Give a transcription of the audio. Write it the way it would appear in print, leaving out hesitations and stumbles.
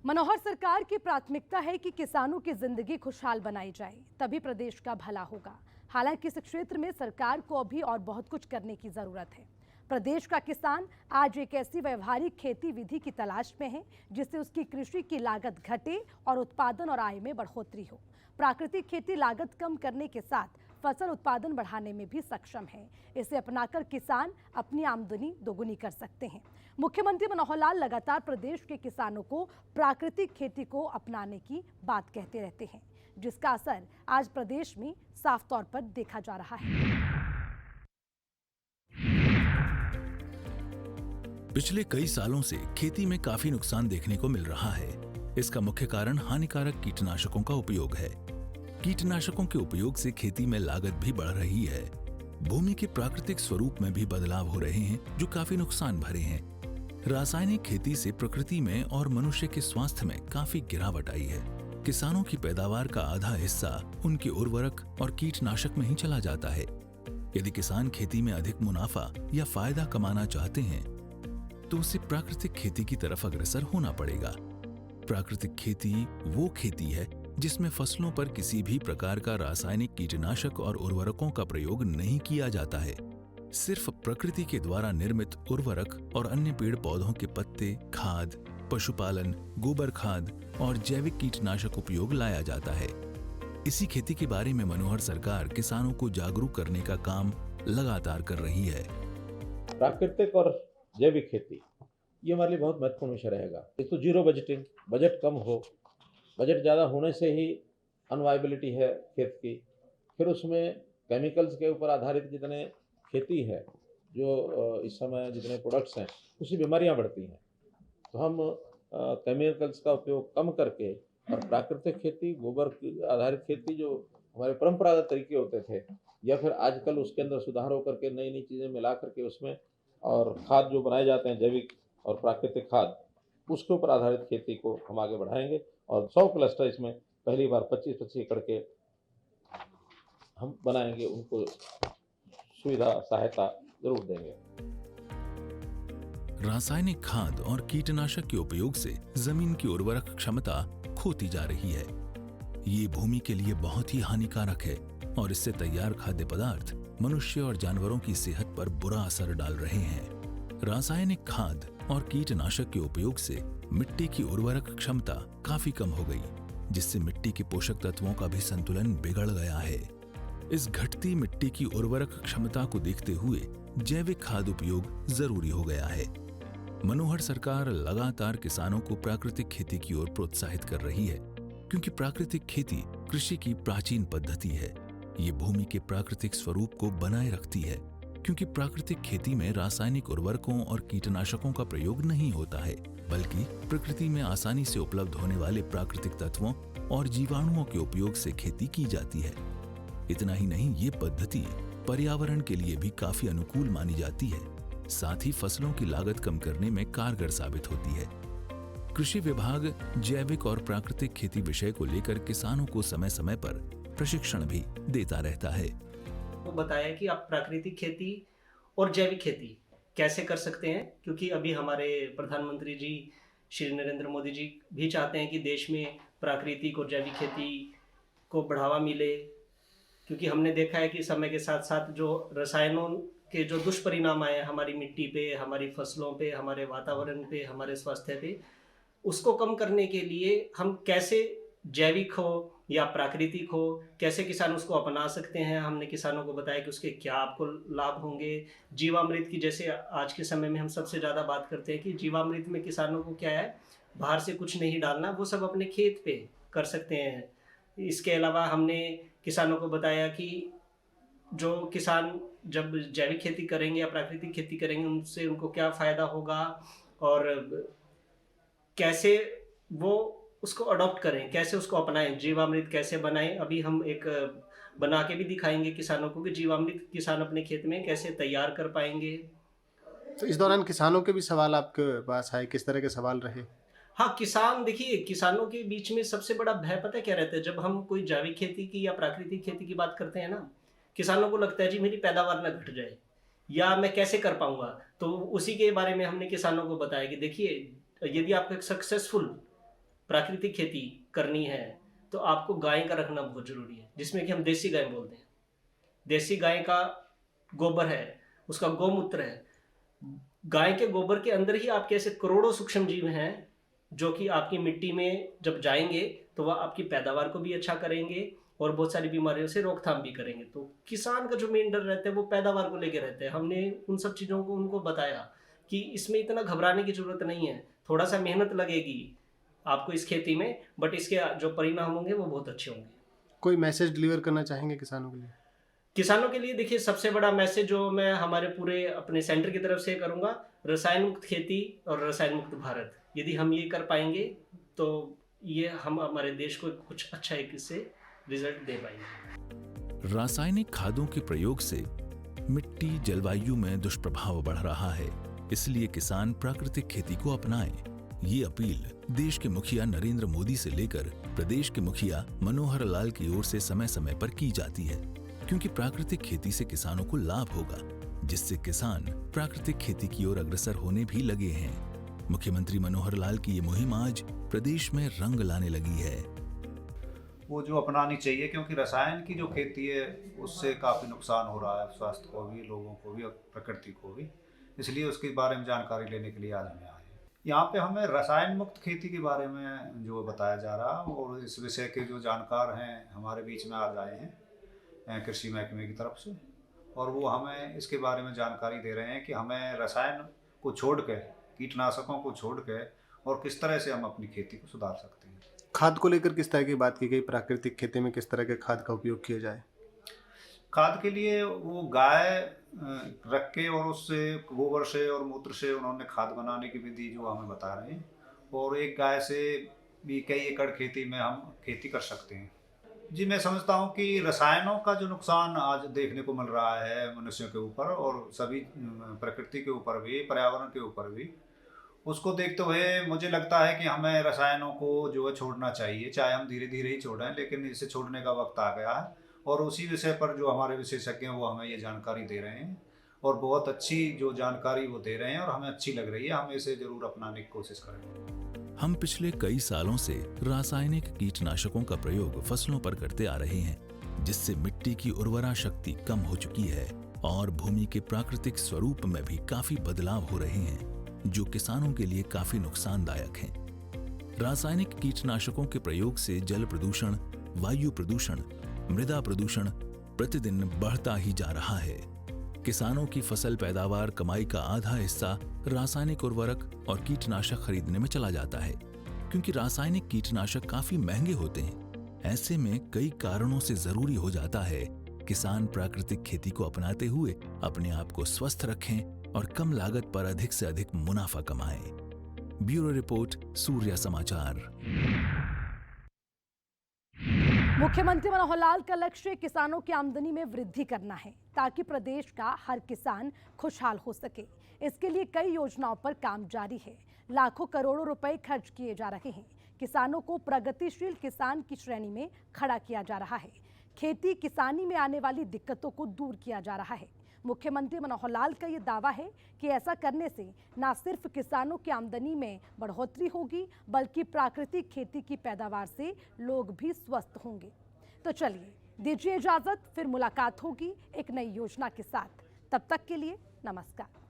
मनोहर सरकार की प्राथमिकता है कि किसानों की जिंदगी खुशहाल बनाई जाए, तभी प्रदेश का भला होगा। हालांकि इस क्षेत्र में सरकार को अभी और बहुत कुछ करने की जरूरत है। प्रदेश का किसान आज एक ऐसी व्यवहारिक खेती विधि की तलाश में है जिससे उसकी कृषि की लागत घटे और उत्पादन और आय में बढ़ोतरी हो। प्राकृतिक खेती लागत कम करने के साथ फसल उत्पादन बढ़ाने में भी सक्षम है। इसे अपनाकर किसान अपनी आमदनी दोगुनी कर सकते हैं। मुख्यमंत्री मनोहर लाल लगातार प्रदेश के किसानों को प्राकृतिक खेती को अपनाने की बात कहते रहते हैं, जिसका असर आज प्रदेश में साफ तौर पर देखा जा रहा है। पिछले कई सालों से खेती में काफी नुकसान देखने को मिल रहा है। इसका मुख्य कारण हानिकारक कीटनाशकों का उपयोग है। कीटनाशकों के उपयोग से खेती में लागत भी बढ़ रही है। भूमि के प्राकृतिक स्वरूप में भी बदलाव हो रहे हैं जो काफी नुकसान भरे हैं। रासायनिक खेती से प्रकृति में और मनुष्य के स्वास्थ्य में काफी गिरावट आई है। किसानों की पैदावार का आधा हिस्सा उनके उर्वरक और कीटनाशक में ही चला जाता है। यदि किसान खेती में अधिक मुनाफा या फायदा कमाना चाहते हैं तो उसे प्राकृतिक खेती की तरफ अग्रसर होना पड़ेगा। प्राकृतिक खेती वो खेती है जिसमें फसलों पर किसी भी प्रकार का रासायनिक कीटनाशक और उर्वरकों का प्रयोग नहीं किया जाता है। सिर्फ प्रकृति के द्वारा निर्मित उर्वरक और अन्य पेड़ पौधों के पत्ते, खाद, पशुपालन, गोबर खाद और जैविक कीटनाशक उपयोग लाया जाता है। इसी खेती के बारे में मनोहर सरकार किसानों को जागरूक करने का काम लगातार कर रही है। प्राकृतिक और जैविक खेती ये हमारे लिए बहुत महत्वपूर्ण विषय रहेगा। एक तो जीरो बजटिंग, बजट कम हो, बजट ज़्यादा होने से ही अनवाइबिलिटी है खेत की। फिर उसमें केमिकल्स के ऊपर आधारित जितने खेती है, जो इस समय जितने प्रोडक्ट्स हैं, उससे बीमारियां बढ़ती हैं। तो हम केमिकल्स का उपयोग कम करके और प्राकृतिक खेती, गोबर आधारित खेती जो हमारे परंपरागत तरीके होते थे, या फिर आजकल उसके अंदर सुधार होकर के नई नई चीज़ें मिला करके उसमें और खाद जो बनाए जाते हैं जैविक और प्राकृतिक खाद, उसके ऊपर आधारित खेती को हम आगे बढ़ाएंगे। और 100 क्लस्टर इसमें पहली बार 25-25 एकड़ के हम बनाएंगे, उनको सुविधा सहायता जरूर देंगे। रासायनिक खाद और कीटनाशक के उपयोग से जमीन की उर्वरक क्षमता खोती जा रही है। ये भूमि के लिए बहुत ही हानिकारक है और इससे तैयार खाद्य पदार्थ मनुष्य और जानवरों की सेहत पर बुरा असर डाल रहे हैं। रासायनिक खाद और कीटनाशक के उपयोग से मिट्टी की उर्वरक क्षमता काफी कम हो गई, जिससे मिट्टी के पोषक तत्वों का भी संतुलन बिगड़ गया है। इस घटती मिट्टी की उर्वरक क्षमता को देखते हुए जैविक खाद उपयोग जरूरी हो गया है। मनोहर सरकार लगातार किसानों को प्राकृतिक खेती की ओर प्रोत्साहित कर रही है, क्योंकि प्राकृतिक खेती कृषि की प्राचीन पद्धति है। ये भूमि के प्राकृतिक स्वरूप को बनाए रखती है, क्योंकि प्राकृतिक खेती में रासायनिक उर्वरकों और कीटनाशकों का प्रयोग नहीं होता है, बल्कि प्रकृति में आसानी से उपलब्ध होने वाले प्राकृतिक तत्वों और जीवाणुओं के उपयोग से खेती की जाती है। इतना ही नहीं, ये पद्धति पर्यावरण के लिए भी काफी अनुकूल मानी जाती है। साथ ही फसलों की लागत कम करने में कारगर साबित होती है। कृषि विभाग जैविक और प्राकृतिक खेती विषय को लेकर किसानों को समय समय पर प्रशिक्षण भी देता रहता है। वो बताया कि आप प्राकृतिक खेती और जैविक खेती कैसे कर सकते हैं, क्योंकि अभी हमारे प्रधानमंत्री जी श्री नरेंद्र मोदी जी भी चाहते हैं कि देश में प्राकृतिक और जैविक खेती को बढ़ावा मिले, क्योंकि हमने देखा है कि समय के साथ साथ जो रसायनों के जो दुष्परिणाम आए हमारी मिट्टी पे, हमारी फसलों पे, हमारे वातावरण पे, हमारे स्वास्थ्य पे, उसको कम करने के लिए हम कैसे जैविक हो या प्राकृतिक हो, कैसे किसान उसको अपना सकते हैं। हमने किसानों को बताया कि उसके क्या आपको लाभ होंगे। जीवामृत की, जैसे आज के समय में हम सबसे ज़्यादा बात करते हैं कि जीवामृत में किसानों को क्या है, बाहर से कुछ नहीं डालना, वो सब अपने खेत पे कर सकते हैं। इसके अलावा हमने किसानों को बताया कि जो किसान जब जैविक खेती करेंगे या प्राकृतिक खेती करेंगे, उनसे उनको क्या फ़ायदा होगा और कैसे वो उसको अडॉप्ट करें, कैसे उसको अपनाएं, जीवामृत कैसे बनाएं। अभी हम एक बना के भी दिखाएंगे किसानों को कि जीवामृत किसान अपने खेत में कैसे तैयार कर पाएंगे। तो इस दौरान किसानों के भी सवाल आपके पास आए, किस तरह के सवाल रहे? हाँ, किसान देखिए, किसानों के बीच में सबसे बड़ा भय पता है क्या रहता है? जब हम कोई जैविक खेती की या प्राकृतिक खेती की बात करते हैं ना, किसानों को लगता है जी मेरी पैदावार ना घट जाए या मैं कैसे कर पाऊंगा। तो उसी के बारे में हमने किसानों को बताया कि देखिए, यदि आप एक सक्सेसफुल प्राकृतिक खेती करनी है तो आपको गाय का रखना बहुत जरूरी है, जिसमें कि हम देसी गाय बोलते हैं। देसी गाय का गोबर है, उसका गौमूत्र है। गाय के गोबर के अंदर ही आपके ऐसे करोड़ों सूक्ष्म जीव हैं जो कि आपकी मिट्टी में जब जाएंगे तो वह आपकी पैदावार को भी अच्छा करेंगे और बहुत सारी बीमारियों से रोकथाम भी करेंगे। तो किसान का जो मेन डर रहता है वो पैदावार को लेकर रहता है। हमने उन सब चीज़ों को उनको बताया कि इसमें इतना घबराने की जरूरत नहीं है, थोड़ा सा मेहनत लगेगी आपको इस खेती में, बट इसके जो परिणाम होंगे वो बहुत अच्छे होंगे। कोई मैसेज डिलीवर करना चाहेंगे किसानों के लिए? किसानों के लिए देखिए, सबसे बड़ा मैसेज जो मैं हमारे पूरे अपने सेंटर की तरफ से करूंगा, रसायन मुक्त खेती और रसायन मुक्त भारत। यदि हम ये कर पाएंगे तो ये हम हमारे देश को कुछ अच्छा एक इससे रिजल्ट दे पाएंगे। रासायनिक खादों के प्रयोग से मिट्टी जलवायु में दुष्प्रभाव बढ़ रहा है, इसलिए किसान प्राकृतिक खेती को अपनाएं। ये अपील देश के मुखिया नरेंद्र मोदी से लेकर प्रदेश के मुखिया मनोहर लाल की ओर से समय समय पर की जाती है, क्योंकि प्राकृतिक खेती से किसानों को लाभ होगा, जिससे किसान प्राकृतिक खेती की ओर अग्रसर होने भी लगे हैं। मुख्यमंत्री मनोहर लाल की ये मुहिम आज प्रदेश में रंग लाने लगी है। वो जो अपनानी चाहिए, क्योंकि रसायन की जो खेती है उससे काफ़ी नुकसान हो रहा है स्वास्थ्य को भी, लोगों को भी और प्रकृति को भी। इसलिए उसके बारे में जानकारी लेने के लिए आज हमें आए। यहाँ पे हमें रसायन मुक्त खेती के बारे में जो बताया जा रहा है और इस विषय के जो जानकार हैं हमारे बीच में आज आए हैं कृषि महकमे की तरफ से, और वो हमें इसके बारे में जानकारी दे रहे हैं कि हमें रसायन को छोड़ के, कीटनाशकों को छोड़ के और किस तरह से हम अपनी खेती को सुधार सकते हैं। खाद को लेकर किस तरह की बात की गई? प्राकृतिक खेती में किस तरह के खाद का उपयोग किया जाए? खाद के लिए वो गाय रख के और उससे गोबर से और मूत्र से उन्होंने खाद बनाने की विधि जो हमें बता रहे हैं, और एक गाय से भी कई एकड़ खेती में हम खेती कर सकते हैं। जी, मैं समझता हूँ कि रसायनों का जो नुकसान आज देखने को मिल रहा है मनुष्यों के ऊपर और सभी प्रकृति के ऊपर भी, पर्यावरण के ऊपर भी, उसको देखते हुए मुझे लगता है कि हमें रसायनों को जो है छोड़ना चाहिए। चाहे हम धीरे धीरे ही छोड़ें, लेकिन इसे छोड़ने का वक्त आ गया है। और उसी विषय पर जो हमारे विशेषज्ञ हैं वो हमें ये जानकारी दे रहे हैं और बहुत अच्छी जो जानकारी वो दे रहे हैं और हमें अच्छी लग रही है। हम इसे जरूर अपनाने की कोशिश करेंगे। हम पिछले कई सालों से रासायनिक कीटनाशकों का प्रयोग फसलों पर करते आ रहे हैं, जिससे मिट्टी की उर्वरा शक्ति कम हो चुकी है और भूमि के प्राकृतिक स्वरूप में भी काफी बदलाव हो रहे हैं, जो किसानों के लिए काफी नुकसानदायक हैं। रासायनिक कीटनाशकों के प्रयोग से जल प्रदूषण, वायु प्रदूषण, मृदा प्रदूषण प्रतिदिन बढ़ता ही जा रहा है। किसानों की फसल पैदावार कमाई का आधा हिस्सा रासायनिक उर्वरक और कीटनाशक खरीदने में चला जाता है, क्योंकि रासायनिक कीटनाशक काफी महंगे होते हैं। ऐसे में कई कारणों से जरूरी हो जाता है किसान प्राकृतिक खेती को अपनाते हुए अपने आप को स्वस्थ रखें और कम लागत पर अधिक से अधिक मुनाफा कमाएं। ब्यूरो रिपोर्ट, सूर्य समाचार। मुख्यमंत्री मनोहर लाल का लक्ष्य किसानों की आमदनी में वृद्धि करना है, ताकि प्रदेश का हर किसान खुशहाल हो सके। इसके लिए कई योजनाओं पर काम जारी है। लाखों करोड़ों रुपए खर्च किए जा रहे हैं। किसानों को प्रगतिशील किसान की श्रेणी में खड़ा किया जा रहा है। खेती किसानी में आने वाली दिक्कतों को दूर किया जा रहा है। मुख्यमंत्री मनोहर लाल का ये दावा है कि ऐसा करने से न सिर्फ किसानों की आमदनी में बढ़ोतरी होगी, बल्कि प्राकृतिक खेती की पैदावार से लोग भी स्वस्थ होंगे। तो चलिए दीजिए इजाजत, फिर मुलाकात होगी एक नई योजना के साथ। तब तक के लिए नमस्कार।